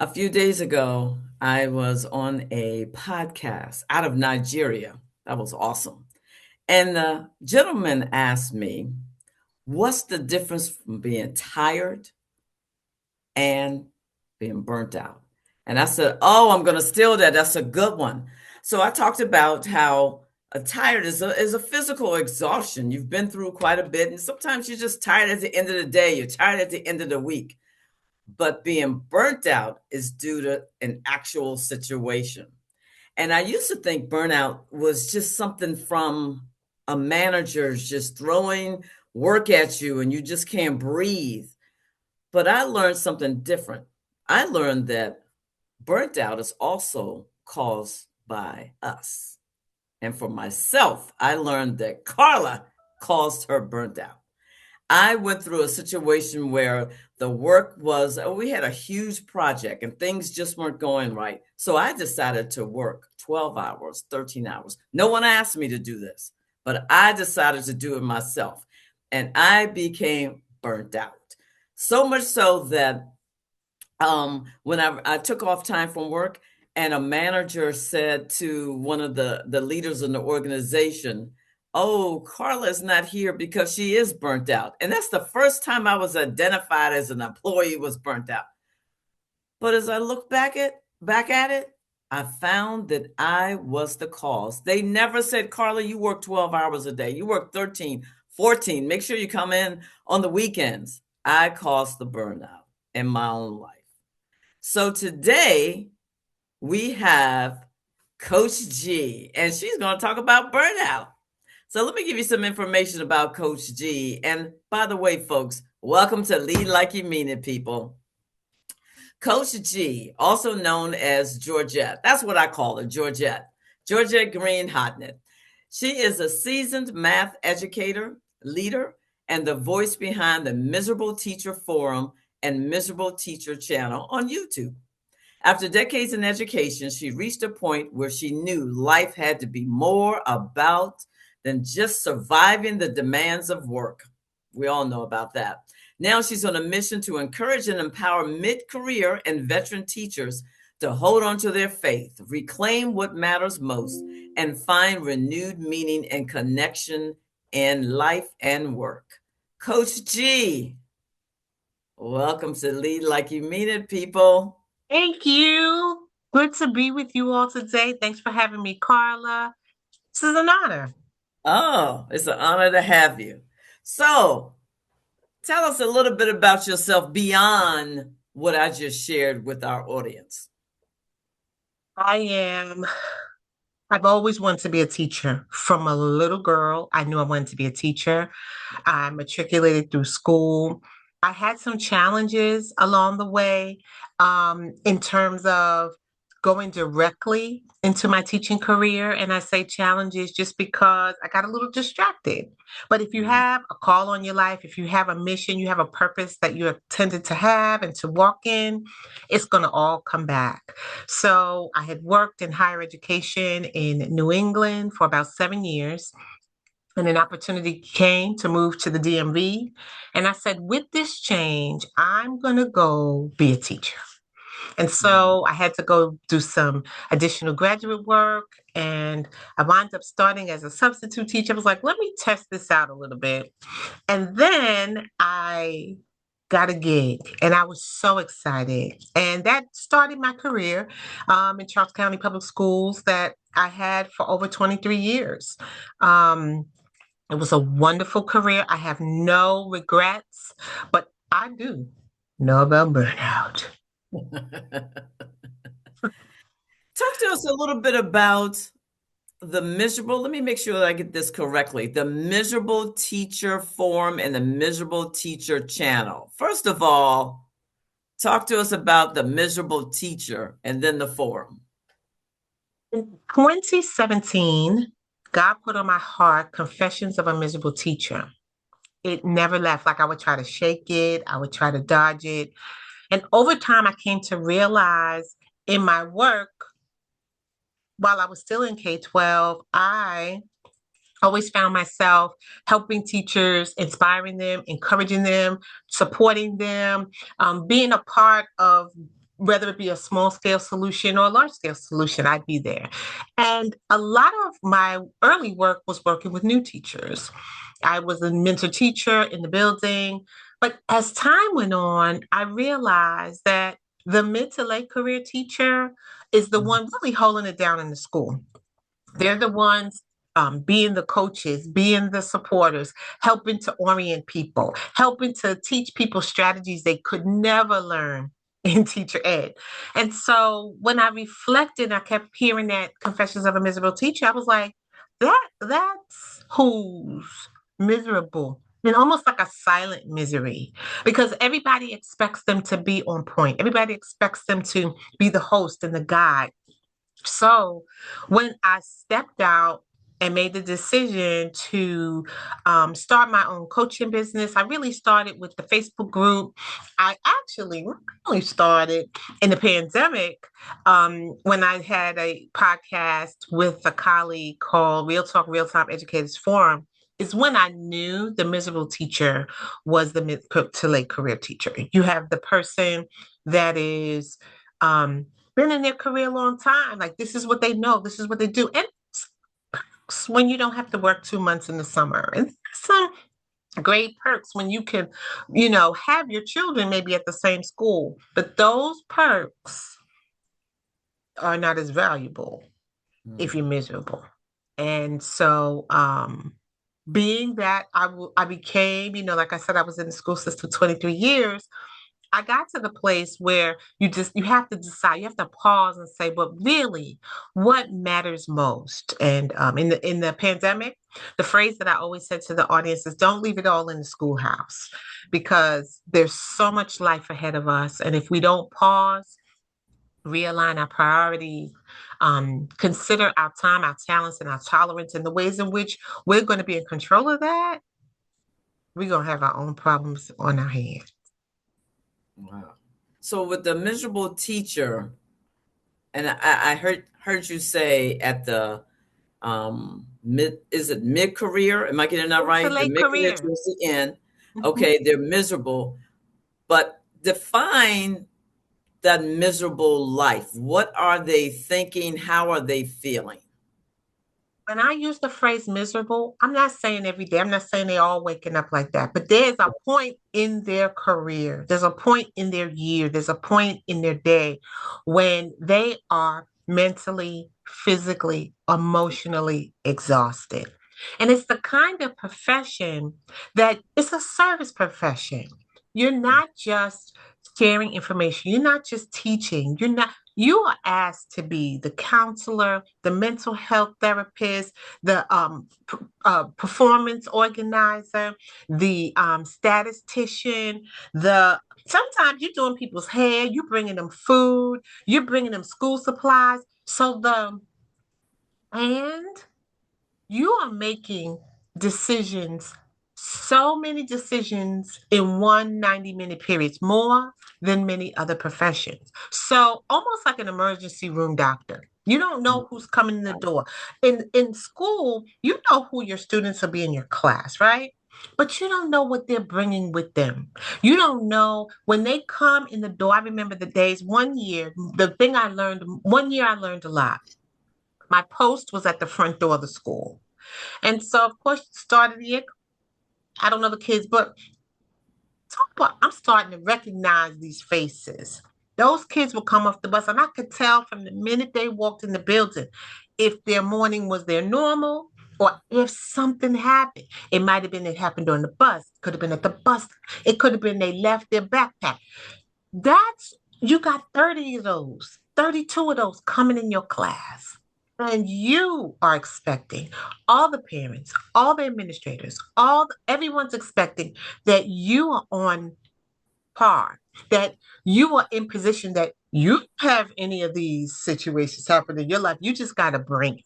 A few days ago, I was on a podcast out of Nigeria. That was awesome. And the gentleman asked me, what's the difference from being tired and being burnt out? And I said, oh, I'm going to steal that. That's a good one. So I talked about how tired is a physical exhaustion. You've been through quite a bit, and sometimes you're just tired at the end of the day. You're tired at the end of the week. But being burnt out is due to an actual situation. And I used to think burnout was just something from a manager just throwing work at you and you just can't breathe. But I learned something different. I learned that burnt out is also caused by us. And for myself, I learned that Carla caused her burnt out. I went through a situation where the work was, we had a huge project and things just weren't going right. So I decided to work 12 hours, 13 hours. No one asked me to do this, but I decided to do it myself. And I became burnt out. So much so that when I took off time from work, and a manager said to one of the leaders in the organization, oh, Carla's not here because she is burnt out. And that's the first time I was identified as an employee who was burnt out. But as I look back at it, I found that I was the cause. They never said, Carla, you work 12 hours a day. You work 13, 14. Make sure you come in on the weekends. I caused the burnout in my own life. So today we have Coach G, and she's going to talk about burnout. So let me give you some information about Coach G. And by the way, folks, welcome to Lead Like You Mean It, people. Coach G, also known as Georgette, that's what I call her, Georgette. Georgette Green-Hodnett. She is a seasoned math educator, leader, and the voice behind the Miserable Teacher Forum and Miserable Teacher channel on YouTube. After decades in education, she reached a point where she knew life had to be more about than just surviving the demands of work. We all know about that. Now she's on a mission to encourage and empower mid-career and veteran teachers to hold on to their faith, reclaim what matters most, and find renewed meaning and connection in life and work. Coach G, welcome to Lead Like You Mean It, people. Thank you. Good to be with you all today. Thanks for having me, Carla. This is an honor. Oh, it's an honor to have you. So, tell us a little bit about yourself beyond what I just shared with our audience. I am, I've always wanted to be a teacher. From a little girl, I knew I wanted to be a teacher. I matriculated through school. I had some challenges along the way in terms of going directly into my teaching career. And I say challenges just because I got a little distracted. But if you have a call on your life, if you have a mission, you have a purpose that you intended to have and to walk in, it's going to all come back. So I had worked in higher education in New England for about 7 years. And an opportunity came to move to the DMV. And I said, with this change, I'm going to go be a teacher. And so I had to go do some additional graduate work. And I wound up starting as a substitute teacher. I was like, let me test this out a little bit. And then I got a gig and I was so excited. And that started my career in Charles County Public Schools that I had for over 23 years. It was a wonderful career. I have no regrets, but I do know about burnout. Talk to us a little bit about the miserable, let me make sure that I get this correctly, the Miserable Teacher Forum and the Miserable Teacher channel. First of all, talk to us about the Miserable Teacher and then the forum. In 2017, God put on my heart Confessions of a Miserable Teacher. It never left. Like I would try to shake it, I would try to dodge it. And over time, I came to realize in my work, while I was still in K-12, I always found myself helping teachers, inspiring them, encouraging them, supporting them, being a part of whether it be a small scale solution or a large scale solution, I'd be there. And a lot of my early work was working with new teachers. I was a mentor teacher in the building. But as time went on, I realized that the mid to late career teacher is the one really holding it down in the school. They're the ones being the coaches, being the supporters, helping to orient people, helping to teach people strategies they could never learn in teacher ed. And so when I reflected, I kept hearing that Confessions of a Miserable Teacher. I was like, that's who's miserable. And almost like a silent misery because everybody expects them to be on point. Everybody expects them to be the host and the guide. So when I stepped out and made the decision to start my own coaching business, I really started with the Facebook group. I actually really started in the pandemic when I had a podcast with a colleague called Real Talk Real Time Educators Forum. Is when I knew the miserable teacher was the mid to late career teacher. You have the person that is been in their career a long time. Like this is what they know, this is what they do. And when you don't have to work 2 months in the summer, and some great perks when you can, have your children maybe at the same school, but those perks are not as valuable if you're miserable. And so, being that I became, like I said, I was in the school system 23 years. I got to the place where you have to decide, you have to pause and say, but really, what matters most? And in the pandemic, the phrase that I always said to the audience is, don't leave it all in the schoolhouse, because there's so much life ahead of us, and if we don't pause, realign our priorities, consider our time, our talents, and our tolerance, and the ways in which we're going to be in control of that, we're going to have our own problems on our hands. Wow. So with the miserable teacher, and I heard you say at the mid career? Am I getting that It's a right? The late mid career career. towards the end. Mhm. Okay, they're miserable, but define that miserable life. What are they thinking? How are they feeling? When I use the phrase miserable, I'm not saying every day. I'm not saying they all waking up like that, but there's a point in their career. There's a point in their year. There's a point in their day when they are mentally, physically, emotionally exhausted. And it's the kind of profession that it's a service profession. You're not just sharing information. You're not just teaching. You are asked to be the counselor, the mental health therapist, the performance organizer, the statistician, the sometimes you're doing people's hair, you're bringing them food, you're bringing them school supplies. And you are making decisions, so many decisions in one 90-minute period, more than many other professions. So almost like an emergency room doctor. You don't know who's coming in the door. In school, you know who your students will be in your class, right? But you don't know what they're bringing with them. You don't know when they come in the door. I remember the days, one year I learned a lot. My post was at the front door of the school. And so, of course, started the year, I don't know the kids, but I'm starting to recognize these faces. Those kids will come off the bus, and I could tell from the minute they walked in the building if their morning was their normal or if something happened. It might have been it happened on the bus, could have been at the bus, it could have been they left their backpack. That's you got 30 of those, 32 of those coming in your class. And you are expecting all the parents, all the administrators, everyone's expecting that you are on par, that you are in position that you have any of these situations happen in your life. You just got to bring it.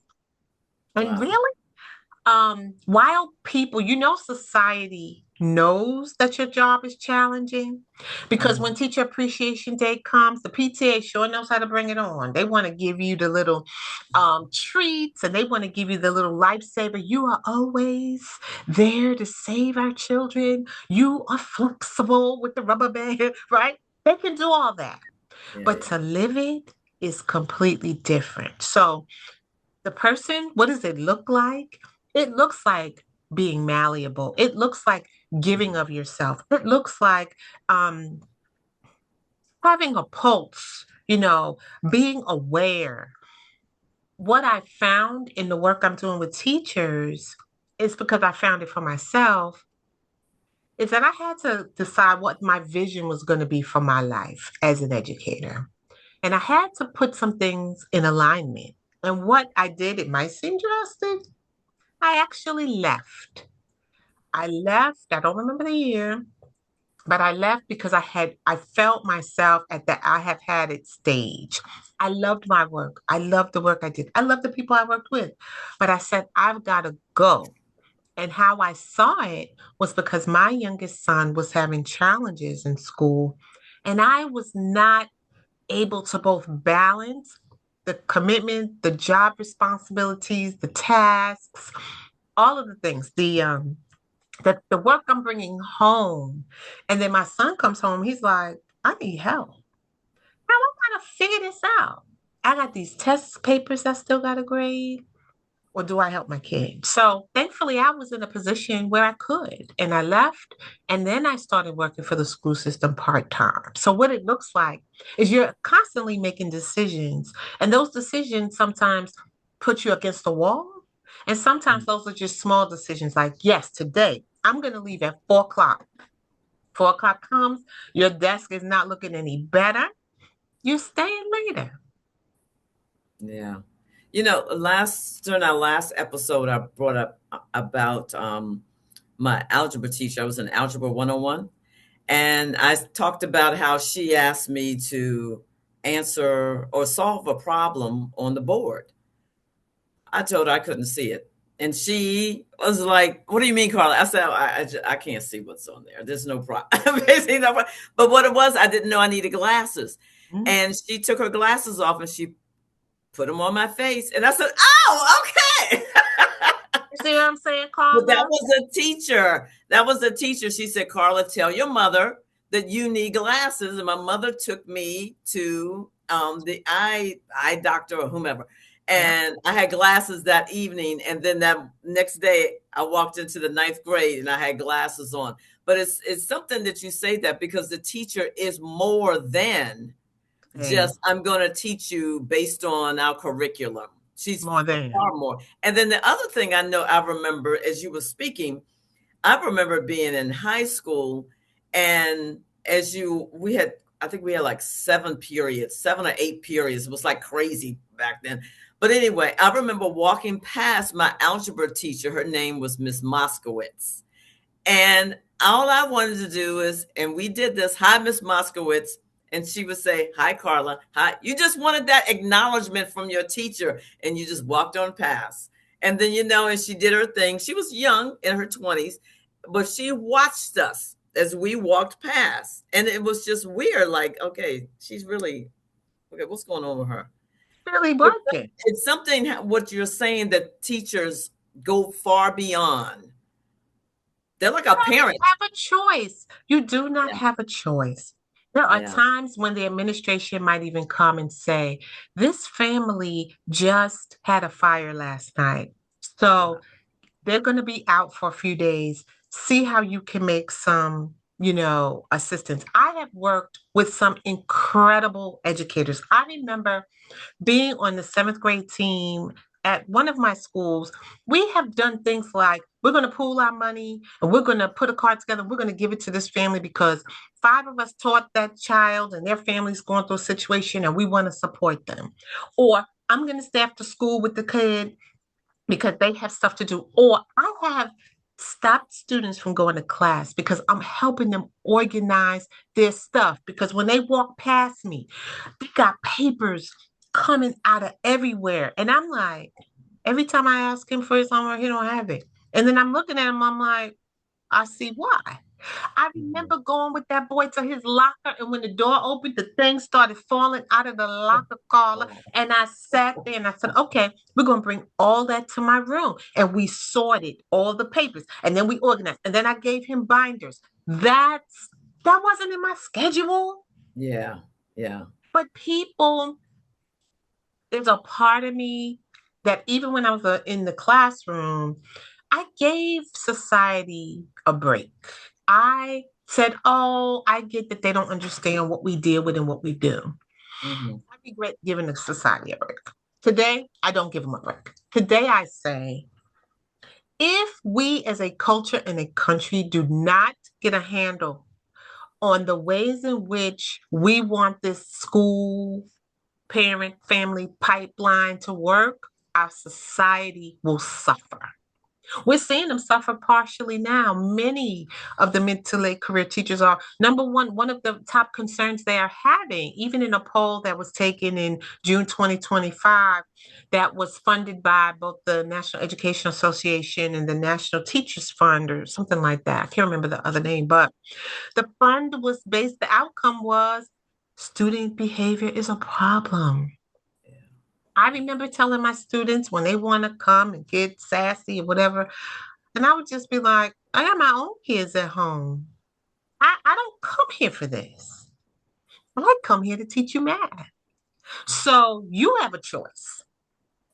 And Wow. really, while people, society knows that your job is challenging, because when Mhm. Teacher Appreciation Day comes, the PTA sure knows how to bring it on. They want to give you the little treats, and they want to give you the little lifesaver. You are always there to save our children. You are flexible with the rubber band, right? They can do all that. Yeah, but yeah. to live it is completely different. So the person, what does it look like? It looks like being malleable. It looks like giving of yourself. It looks like um, having a pulse, being aware. What I found in the work I'm doing with teachers is because I found it for myself, is that I had to decide what my vision was going to be for my life as an educator. And I had to put some things in alignment. And what I did, it might seem drastic, I actually left. I left, I don't remember the year, but I left because I felt myself at the I have had it stage. I loved my work. I loved the work I did. I loved the people I worked with. But I said, I've got to go. And how I saw it was because my youngest son was having challenges in school, and I was not able to both balance the commitment, the job responsibilities, the tasks, all of the things, the work I'm bringing home. And then my son comes home, he's like, I need help. How am I gonna figure this out? I got these test papers I still got to grade, or do I help my kid? So thankfully, I was in a position where I could, and I left. And then I started working for the school system part time. So, what it looks like is you're constantly making decisions, and those decisions sometimes put you against the wall. And sometimes those are just small decisions like, yes, today I'm going to leave at 4 o'clock. 4 o'clock comes, your desk is not looking any better. You're staying later. Yeah. You know, last during our last episode, I brought up about my algebra teacher. I was in Algebra 101, and I talked about how she asked me to answer or solve a problem on the board. I told her I couldn't see it. And she was like, "What do you mean, Carla?" I said, I can't see what's on there. There's no problem. Basically, no problem. But what it was, I didn't know I needed glasses. Mm. And she took her glasses off and she put them on my face. And I said, "Oh, okay." You see what I'm saying, But that Carla? was a teacher. That was a teacher. She said, "Carla, tell your mother that you need glasses." And my mother took me to the eye doctor or whomever. Yeah. And I had glasses that evening. And then that next day, I walked into the ninth grade and I had glasses on. But it's something that you say that because the teacher is more than Hey, just I'm going to teach you based on our curriculum. She's more than. far more. And then the other thing I know I remember as you were speaking, I remember being in high school and as you we had I think we had like 7 periods, 7 or 8 periods. It was like crazy back then. But anyway, I remember walking past my algebra teacher. Her name was Miss Moskowitz. And all I wanted to do is, and we did this, hi, Miss Moskowitz. And she would say, hi, Carla. Hi. You just wanted that acknowledgement from your teacher, and you just walked on past. And then, and she did her thing. She was young in her 20s, but she watched us as we walked past. And it was just weird. Like, okay, she's really, okay, what's going on with her? Really It's, working. it's something, what you're saying, that teachers go far beyond. They're like a parent. Have a choice. You do not Yeah. have a choice. There are Yeah. times when the administration might even come and say, this family just had a fire last night. So Wow. they're going to be out for a few days. See how you can make some, assistance. I have worked with some incredible educators. I remember being on the seventh grade team at one of my schools. We have done things like we're going to pool our money and we're going to put a card together. We're going to give it to this family because five of us taught that child and their family's going through a situation and we want to support them. Or I'm going to stay after school with the kid because they have stuff to do. Or I have stopped students from going to class because I'm helping them organize their stuff. Because when they walk past me, they got papers coming out of everywhere. And I'm like, every time I ask him for his homework, he don't have it. And then I'm looking at him, I'm like, I see why. I Mhm. remember going with that boy to his locker, and when the door opened, the thing started falling out of the locker, Carla. Oh, And I sat there and I said, okay, we're going to bring all that to my room. And we sorted all the papers, and then we organized, and then I gave him binders. That wasn't in my schedule. yeah, yeah. But people, there's a part of me that even when I was in the classroom, I gave society a break. I said, oh, I get that they don't understand what we deal with and what we do. Mhm. I regret giving the society a break. Today, I don't give them a break. Today, I say, if we as a culture and a country do not get a handle on the ways in which we want this school, parent, family pipeline to work, our society will suffer. We're seeing them suffer partially now. Many of the mid to late career teachers are number one of the top concerns they are having, even in a poll that was taken in June 2025, that was funded by both the National Education Association and the National Teachers Fund, or something like that. I can't remember the other name, but the fund was based, the outcome was student behavior is a problem. Yeah. I remember telling my students when they want to come and get sassy or whatever, and I would just be like, I got my own kids at home. I don't come here for this. I come here to teach you math. So you have a choice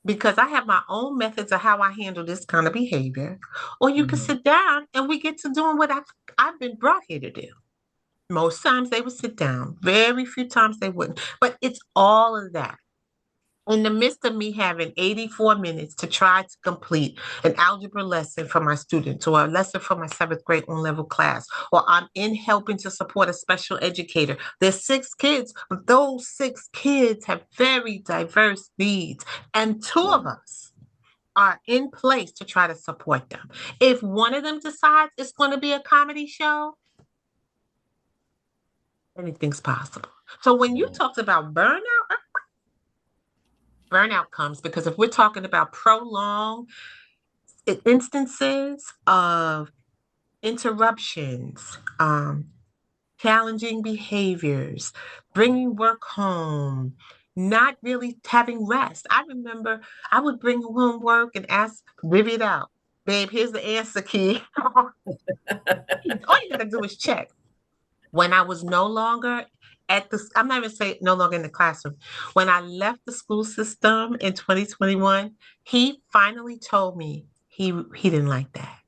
because I have my own methods of how I handle this kind of behavior. Or you can Mhm. sit down and we get to doing what I've been brought here to do. Most times they would sit down, very few times they wouldn't. But it's all of that in the midst of me having 84 minutes to try to complete an algebra lesson for my students or a lesson for my seventh grade on level class, or I'm in helping to support a special educator. There's 6 kids, but those 6 kids have very diverse needs, and two of Right. us are in place to try to support them. If one of them decides it's going to be a comedy show, anything's possible. So when you Right. talked about burnout, burnout comes because if we're talking about prolonged instances of interruptions, challenging behaviors, bringing work home, not really having rest. I remember I would bring home work and ask, review it out. Babe, here's the answer key. All you got to do is check. When I was no longer at the, I'm not even saying no longer in the classroom. When I left the school system in 2021, he finally told me he didn't like that.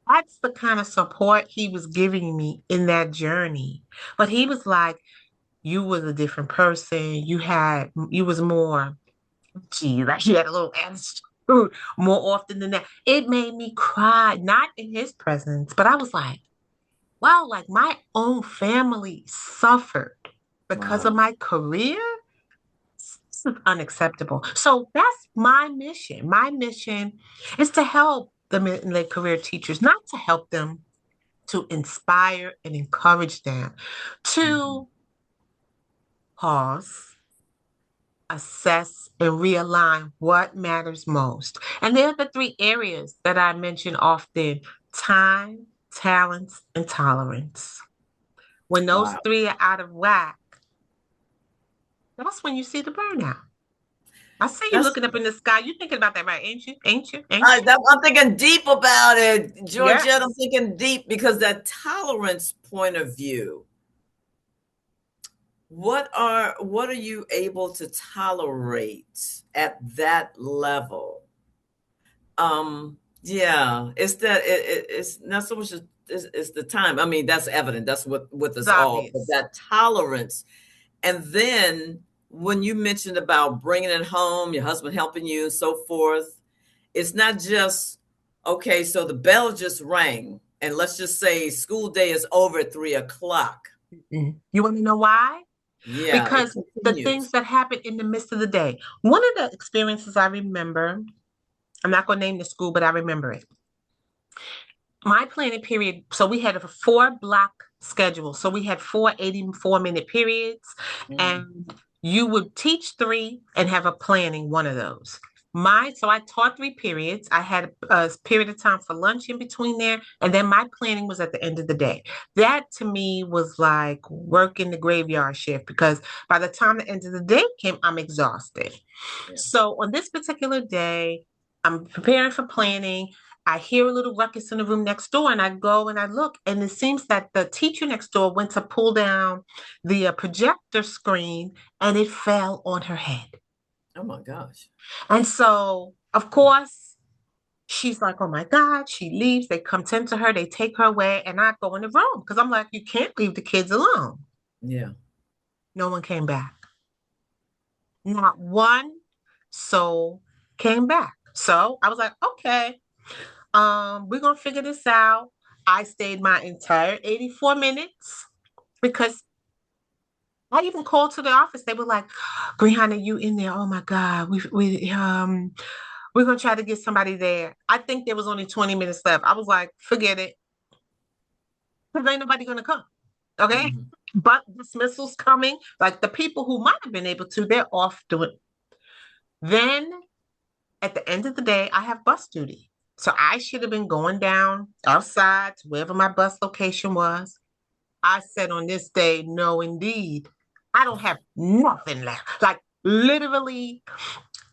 That's the kind of support he was giving me in that journey. But he was like, you was a different person. You was more, gee, like you had a little attitude more often than that. It made me cry, not in his presence, but I was like, wow, like my own family suffered because of Wow. my career. This is unacceptable. So that's my mission. My mission is to help the mid and late career teachers, not to help them, to inspire and encourage them Mhm. to pause, assess, and realign what matters most. And there are the 3 areas that I mention often: time, talents, and tolerance. When those Wow. 3 are out of whack, that's when you see the burnout. I see you That's looking up in the sky. You thinking about that, right? Ain't you? Ain't you? Ain't you? I'm thinking deep about it, Georgette. I'm Yes. thinking deep because that tolerance point of view. What are you able to tolerate at that level? Yeah, it's that it's not so much it's the time. I mean, that's evident. That's what with It's us all. But obvious. that tolerance, and then when you mentioned about bringing it home, your husband helping you, and so forth, it's not just okay. So the bell just rang, and let's just say school day is over at 3 o'clock. You want to know why? Yeah, it Because the things continues. that happen in the midst of the day. One of the experiences I remember, I'm not going to name the school, but I remember it. My planning period, so we had a 4 block schedule. So we had 4 84-minute periods, Mm, and you would teach 3 and have a planning one of those. So I taught 3 periods. I had a period of time for lunch in between there, and then my planning was at the end of the day. That to me was like working the graveyard shift because by the time the end of the day came, I'm exhausted. yeah. So on this particular day, I'm preparing for planning. I hear a little ruckus in the room next door, and I go and I look, and it seems that the teacher next door went to pull down the projector screen, and it fell on her head. Oh my gosh. And so, of course, she's like, oh my God, she leaves. They come tend to her, they take her away, and I go in the room because I'm like, you can't leave the kids alone. Yeah. No one came back. Not one soul came back. So I was like, okay, we're gonna figure this out. I stayed my entire 84 minutes because I even called to the office. They were like, Green-Hodnett, you in there? Oh my God, we're gonna try to get somebody there. I think there was only 20 minutes left. I was like, forget it, because ain't nobody gonna come. Okay. Mhm. But dismissal's coming. Like the people who might have been able to, they're off doing. Then at the end of the day, I have bus duty. So I should have been going down outside to wherever my bus location was. I said on this day, no, indeed. I don't have nothing left. Like literally,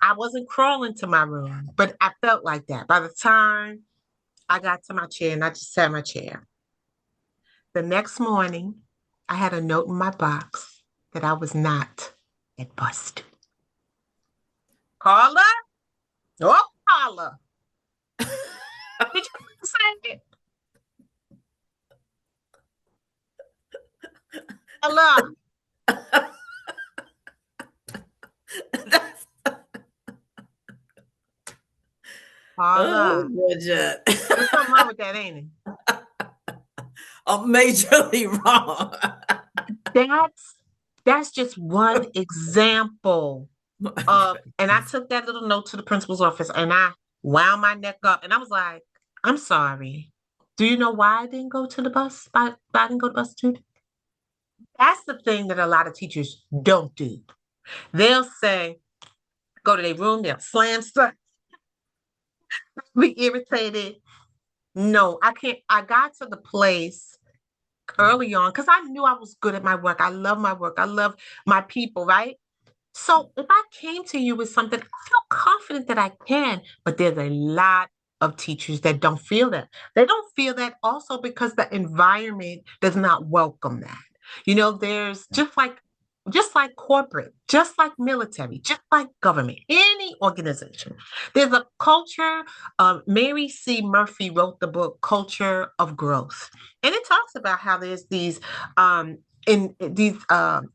I wasn't crawling to my room, but I felt like that. By the time I got to my chair and I just sat in my chair. The next morning, I had a note in my box that I was not at bus duty. Carla? Oh, Carla. Did you say it? Carla. That's, oh, Carla. Georgette. There's something wrong with that, ain't it? Majorly wrong. That's that's just one example My of, and I goodness. took that little note to the principal's office and I wound my neck up and I was like, I'm sorry. Do you know why I didn't go to the bus? Why I didn't go to bus duty? That's the thing that a lot of teachers don't do. They'll say, go to their room, they'll slam stuff, be irritated. No, I can't. I got to the place early on because I knew I was good at my work. I love my work. I love my people, right? So if I came to you with something, I feel confident that I can, but there's a lot of teachers that don't feel that. They don't feel that also because the environment does not welcome that. There's just like corporate, just like military, just like government, any organization. There's a culture. Mary C. Murphy wrote the book Culture of Growth. And it talks about how there's these in these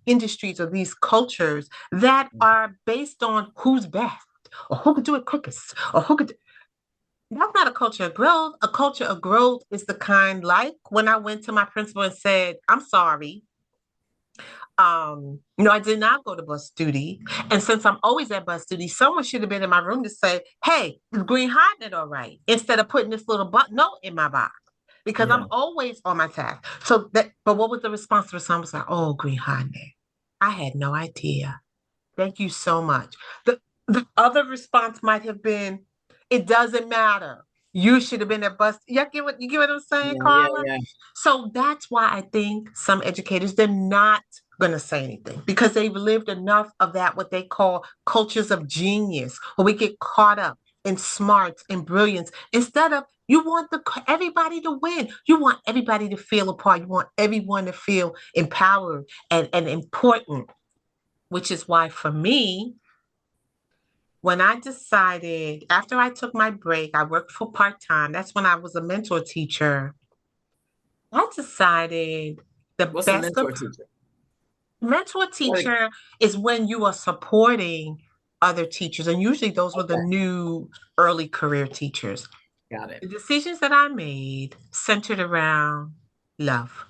industries or these cultures that are based on who's best or who could do it quickest or who could. That's not a culture of growth. A culture of growth is the kind like when I went to my principal and said, I'm sorry. I did not go to bus duty. And since I'm always at bus duty, someone should have been in my room to say, hey, is Green-Hodnett all right? Instead of putting this little note in my box. Because I'm Yeah. always on my task. But what was the response to someone was like, oh, Green-Hodnett, I had no idea. Thank you so much. The other response might have been, it doesn't matter. You should have been at bus. You get what I'm saying, Yeah. Yeah. Carla? Yeah. So that's why I think some educators, they're not going to say anything because they've lived enough of that, what they call cultures of genius, where we get caught up in smarts and brilliance instead of you want everybody to win. You want everybody to feel a part. You want everyone to feel empowered and important, which is why for me, when I decided after I took my break, I worked for part-time. That's when I was a mentor teacher. I decided the What's a best of mentor teacher? mentor Like, teacher is when you are supporting other teachers. And usually those were the okay. new early career teachers. Got it. The decisions that I made centered around love.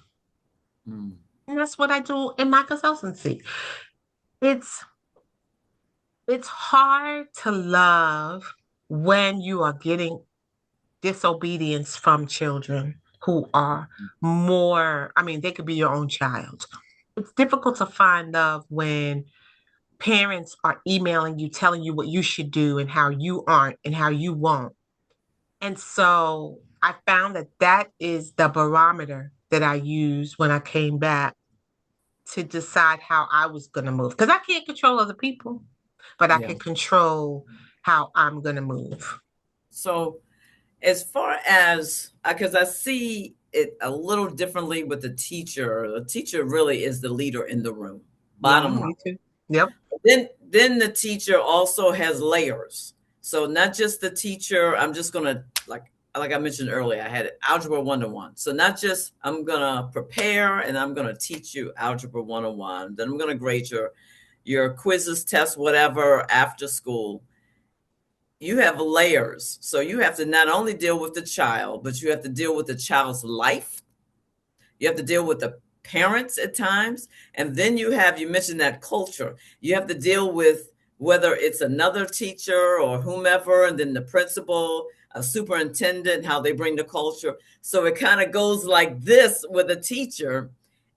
Mm. And that's what I do in my consultancy. It's it's hard to love when you are getting disobedience from children who are more, I mean, they could be your own child. It's difficult to find love when parents are emailing you, telling you what you should do and how you aren't and how you won't. And so I found that that is the barometer that I used when I came back to decide how I was going to move. Because I can't control other people, but I Yeah. can control how I'm going to move. So As far as, because I see it a little differently with the teacher really is the leader in the room, bottom line. Me too. Yep. Then the teacher also has layers. So not just the teacher, I'm just gonna like I mentioned earlier, I had algebra 101. So not just I'm gonna prepare and I'm gonna teach you algebra 101, then I'm gonna grade your quizzes, tests, whatever after school. You have layers. So you have to not only deal with the child, but you have to deal with the child's life. You have to deal with the parents at times. And then you mentioned that culture. You have to deal with whether it's another teacher or whomever, and then the principal, a superintendent, how they bring the culture. So it kind of goes like this with a teacher,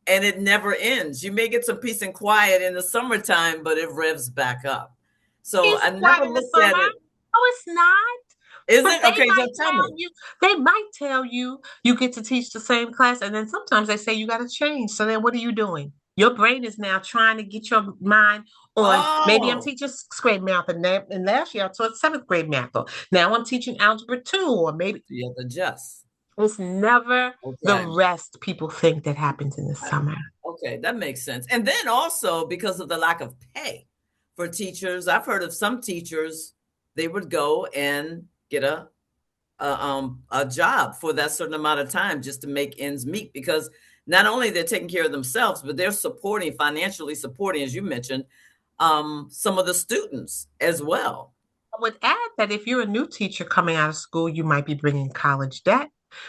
and it never ends. You may get some peace and quiet in the summertime, but it revs back up. So It's I quiet never in the looked summer. at it. Oh, it's not. Is But it okay? So tell me. they might tell you you get to teach the same class, and then sometimes they say you got to change. So then what are you doing? Your brain is now trying to get your mind on maybe I'm Oh, teaching sixth grade math, and last year I taught seventh grade math, or now I'm teaching algebra two, or maybe you have to adjust. it's never the Okay. rest people think that happens in the I- summer. Okay, that makes sense. And then also because of the lack of pay for teachers, I've heard of some teachers, they would go and get a job for that certain amount of time just to make ends meet, because not only they're taking care of themselves, but they're financially supporting, as you mentioned, some of the students as well. I would add that if you're a new teacher coming out of school, you might be bringing college debt.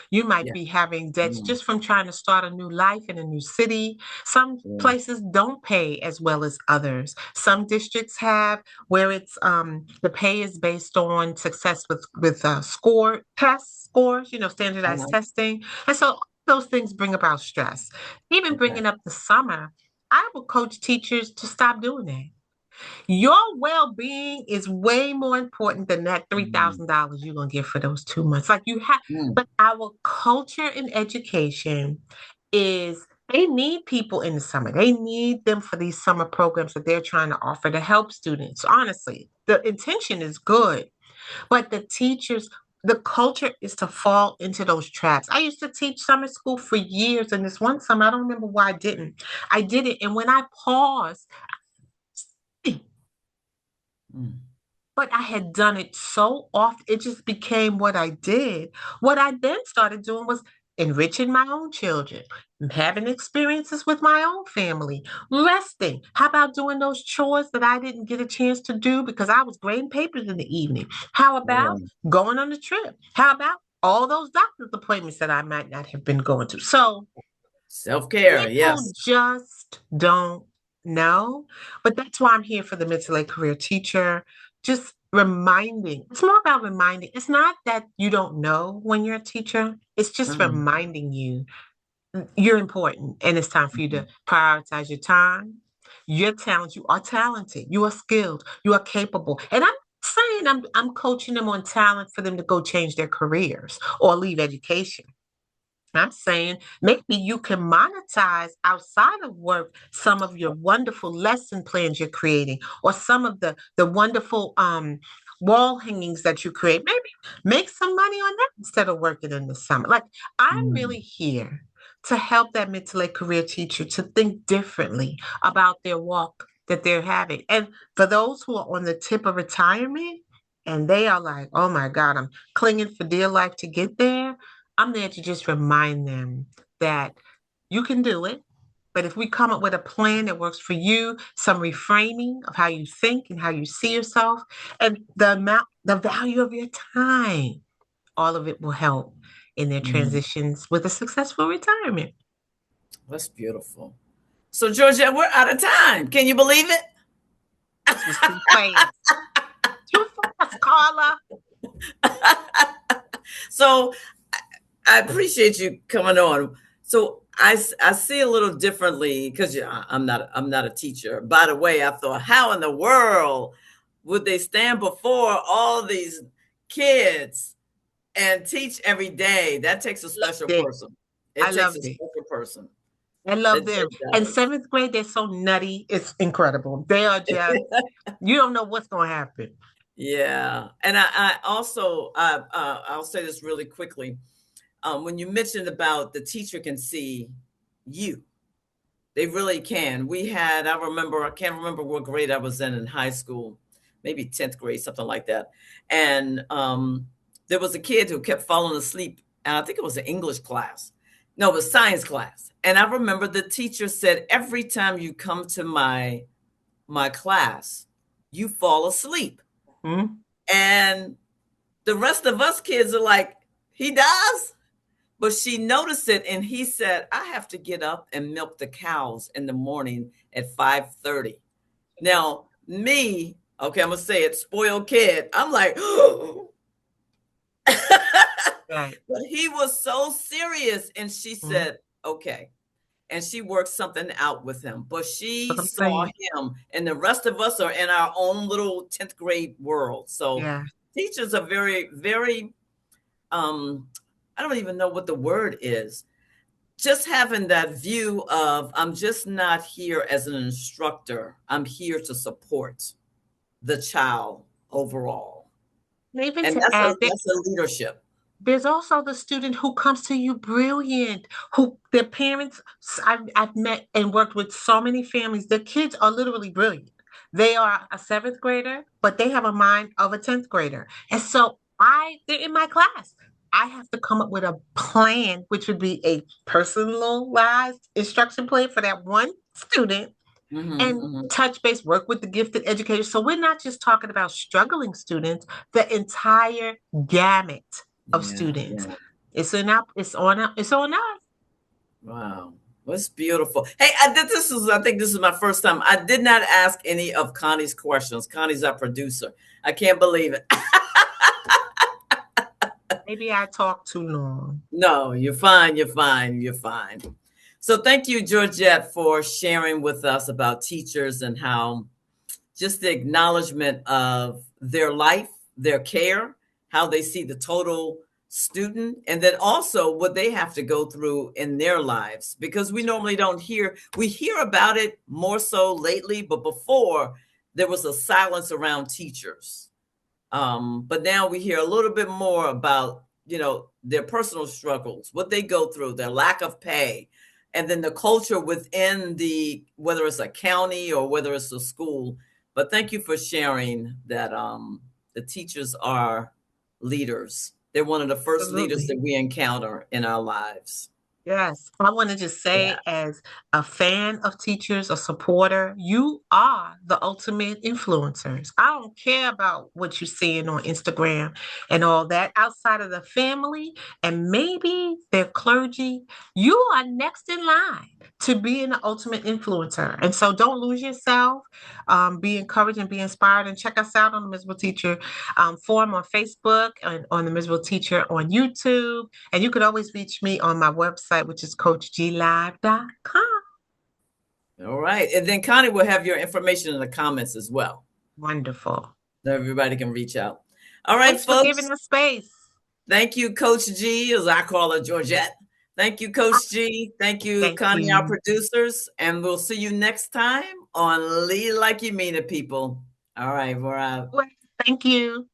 You might Yeah. be having debts Mm, just from trying to start a new life in a new city. Some yeah. places don't pay as well as others. Some districts have where it's the pay is based on success with score test scores, standardized Uh-huh. testing, and so those things bring about stress. Even Okay. bringing up the summer, I would coach teachers to stop doing that. Your well-being is way more important than that Mm, $3,000 you're gonna get for those 2 months. Like you have, mm, but our culture in education is they need people in the summer. They need them for these summer programs that they're trying to offer to help students. Honestly, the intention is good, but the culture is to fall into those traps. I used to teach summer school for years, and this one summer, I don't remember why I didn't. I did it, and when I paused, mm, but I had done it so often, it just became what I did. What I then started doing was enriching my own children, having experiences with my own family, resting. How about doing those chores that I didn't get a chance to do because I was grading papers in the evening? How about yeah. going on a trip? How about all those doctor's appointments that I might not have been going to? So Self-care, people yes. just don't know. But that's why I'm here for the mid to late career teacher. Just reminding. It's more about reminding. It's not that you don't know when you're a teacher, it's just Mhm, reminding you you're important and it's time for you mhm, to prioritize your time, your talents. You are talented, you are skilled, you are capable. And I'm saying I'm coaching them on talent for them to go change their careers or leave education. I'm saying maybe you can monetize outside of work some of your wonderful lesson plans you're creating, or some of the wonderful wall hangings that you create. Maybe make some money on that instead of working in the summer. Like I'm mm, really here to help that mid to late career teacher to think differently about their walk that they're having. And for those who are on the tip of retirement and they are like, oh my God, I'm clinging for dear life to get there. I'm there to just remind them that you can do it. But if we come up with a plan that works for you, some reframing of how you think and how you see yourself, and the value of your time, all of it will help in their mm. transitions with a successful retirement. That's beautiful. So, Georgette, we're out of time. Can you believe it? This was too fast. Too fast, Carla. So, I appreciate you coming on. So, I see a little differently because I'm not a teacher. By the way, I thought, how in the world would they stand before all these kids and teach every day? That takes a special Loved it. person. I It takes a loved it. special person. I love them. It And does. seventh grade, they're so nutty. It's incredible. They are just, you don't know what's going to happen. Yeah, and I also I'll say this really quickly. When you mentioned about the teacher can see you, they really can. I remember, I can't remember what grade I was in high school, maybe 10th grade, something like that. And there was a kid who kept falling asleep. And I think it was an English class. No, it was science class. And I remember the teacher said, every time you come to my class, you fall asleep. Hmm? And the rest of us kids are like, he does? But she noticed it, and he said, I have to get up and milk the cows in the morning at 5:30. Now, me, okay, I'm gonna say it, spoiled kid. I'm like, Right. but he was so serious. And she Hmm. said, okay. And she worked something out with him. But What she I'm saw saying. him, and the rest of us are in our own little 10th grade world. So Yeah. teachers are very, very I don't even know what the word is, just having that view of I'm just not here as an instructor. I'm here to support the child overall. And even And to that's a add, that's a leadership. there's also the student who comes to you brilliant, who their parents, I've met and worked with so many families. Their kids are literally brilliant. They are a seventh grader, but they have a mind of a 10th grader. And so they're in my class. I have to come up with a plan, which would be a personalized instruction plan for that one student Hmm, and hmm. touch base, work with the gifted educators. So we're not just talking about struggling students, the entire gamut of Yeah, students. yeah. It's on us. Wow. That's beautiful. Hey, I think this is my first time. I did not ask any of Connie's questions. Connie's our producer. I can't believe it. Maybe I talk too long. No, you're fine. You're fine. You're fine. So thank you, Georgette, for sharing with us about teachers and how just the acknowledgement of their life, their care, how they see the total student, and then also what they have to go through in their lives. Because we hear about it more so lately, but before there was a silence around teachers. But now we hear a little bit more about, their personal struggles, what they go through, their lack of pay, and then the culture within whether it's a county or whether it's a school. But thank you for sharing that the teachers are leaders. They're one of the first leaders Absolutely. that we encounter in our lives. Yes, I want to just Yeah. say, as a fan of teachers, a supporter, you are the ultimate influencers. I don't care about what you're seeing on Instagram and all that outside of the family and maybe their clergy. You are next in line to being the ultimate influencer. And so don't lose yourself. Be encouraged and be inspired. And check us out on the Miserable Teacher forum on Facebook and on the Miserable Teacher on YouTube. And you could always reach me on my website, which is coachglive.com. All right. And then Connie will have your information in the comments as well, Wonderful. so everybody can reach out. All right, Thanks for giving folks. us space. Thank you, Coach G, as I call her, Georgette. Thank you, Coach G. Thank you, Thank Connie, our you. producers. And we'll see you next time on Lead Like You Mean It, people. All right, we're out. Thank you.